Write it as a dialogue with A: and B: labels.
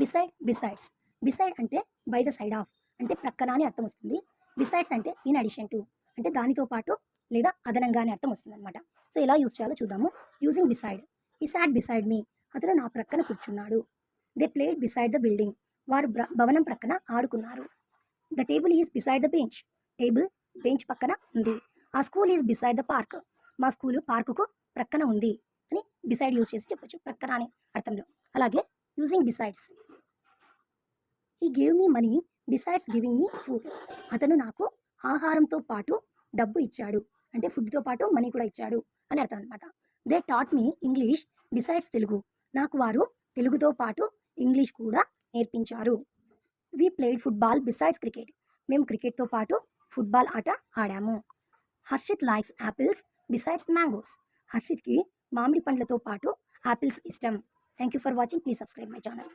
A: Beside, besides. Beside అంటే by the side of అంటే ప్రక్కన అని అర్థం వస్తుంది. బిసైడ్స్ అంటే ఇన్ అడిషన్ టు అంటే దానితో పాటు లేదా అదనంగా అని అర్థం వస్తుందన్నమాట. సో ఎలా యూజ్ చేయాలో చూద్దాము. Using beside. He sat beside me. అతను నా ప్రక్కన కూర్చున్నాడు. They played beside the building. వారు భవనం ప్రక్కన ఆడుకున్నారు. The table is beside the bench. Table bench పక్కన ఉంది. Our school is beside the park. మా స్కూలు పార్కుకు ప్రక్కన ఉంది అని బిసైడ్ యూజ్ చేసి చెప్పొచ్చు, ప్రక్కన అనే అర్థంలో. అలాగే యూజింగ్ బిసైడ్స్. ఈ gave me money besides giving me food. అతను నాకు ఆహారంతో పాటు డబ్బు ఇచ్చాడు అంటే ఫుడ్తో పాటు మనీ కూడా ఇచ్చాడు అని అర్థం అనమాట. They taught me English besides Telugu. నాకు వారు తెలుగుతో పాటు ఇంగ్లీష్ కూడా నేర్పించారు. We played football besides cricket. మేము క్రికెట్తో పాటు ఫుట్బాల్ ఆట ఆడాము. Harshit likes apples besides mangoes. హర్షిత్కి మామిడి పండ్లతో పాటు యాపిల్స్ ఇష్టం. Thank you for watching. Please subscribe my channel.